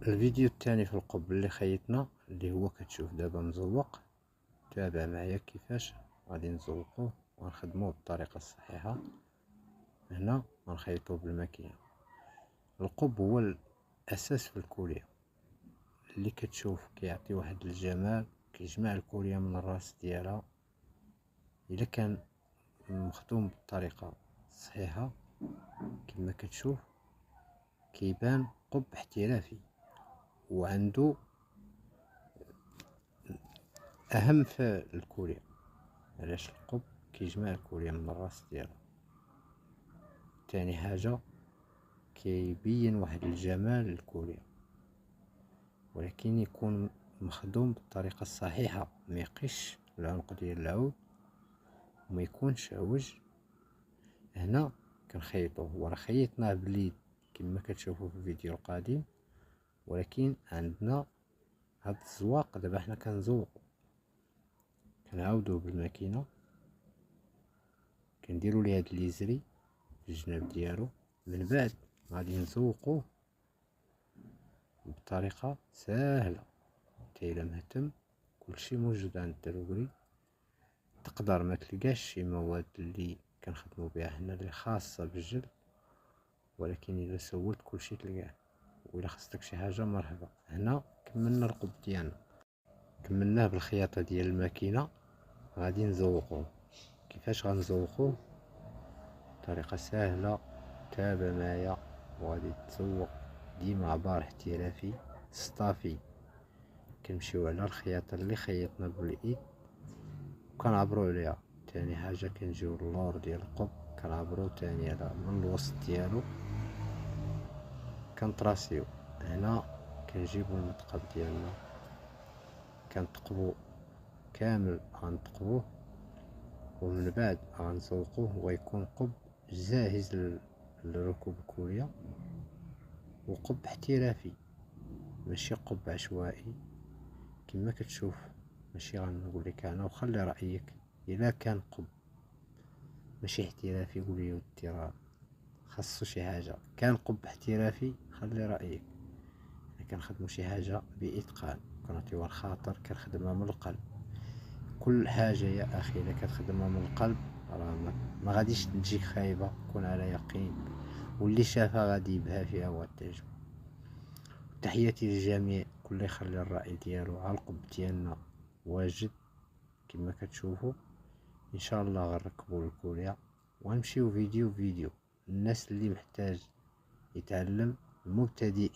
الفيديو الثاني في القب اللي خيطنا اللي هو كتشوف دابا مزوق. تابع معايا كيفاش غادي نزوقوه ونخدموه بالطريقه الصحيحه. هنا غنخيطوه بالماكينه. القب هو الاساس في الكوليه اللي كتشوف كيعطي واحد الجمال، كيجمع الكوليه من الراس ديالها. الا كان مخدوم بالطريقه الصحيحه كما كتشوف كيبان قب احترافي، وعنده اهم في الكوليه. علاش القب كيجمع الكوليه من الراس ديالها. تاني حاجه كيبين واحد الجمال للكوليه، ولكن يكون مخدوم بالطريقه الصحيحه، ما يقيش العنق ديال العود وما يكونش عوج. هنا كنخيطوه، وراه خيطناه باليد كما كتشوفوا في الفيديو القادم، ولكن عندنا هاد الزواق دابا حنا كنزوقو. كنعاودوه بالماكينه، كنديروا ليه هاد ليزري في الجناب ديالو، من بعد غادي نزوقوه بطريقه ساهله. حتى الا مهتم كلشي موجود عند الدروري. تقدر ما تلقاش شي مواد اللي كنخدموا بها حنا اللي خاصه بالجلد، ولكن الا سولت كلشي تلقاه. وإلا خصك شي حاجه مرحبا. هنا كملنا القب ديالنا، كملناه بالخياطه ديال الماكينه. غادي نزوقوه. كيفاش غنزوقوه؟ طريقه سهله، تابع معايا وغادي تزوق ديما عبار احترافي صطافي. كنمشيو على الخياطه اللي خيطنا بالايد وكنعبرو عليها. تاني حاجه كنجيو اللور ديال القب كنعبرو تاني على من الوسط ديالو كنطراسيو. هنا كنجيبو المثقب ديالنا كنثقبو كامل، غنثقبوه ومن بعد غنزوقوه ويكون قب جاهز لركوب الكوليه، وقب احترافي ماشي قب عشوائي كما كتشوف. ماشي غنقول لك انا وخلي رايك. الا كان قب ماشي احترافي قولي ودي راه خاصو شي حاجه. كان قب احترافي خلي رايك. كنخدمو شي حاجه باتقان، كنعطيوها الخاطر، كنخدمها من القلب. كل حاجه يا اخي الا كتخدمها من القلب راه ما غاديش تجيك خايبه، كون على يقين. واللي شافها غادي يبها فيها وغتعجبو. تحياتي للجميع، كل يخلي الراي ديالو على القب ديالنا واجد كما كتشوفوا. ان شاء الله غنركبوا الكوليه ونمشيو فيديو الناس اللي محتاج يتعلم، المبتدئين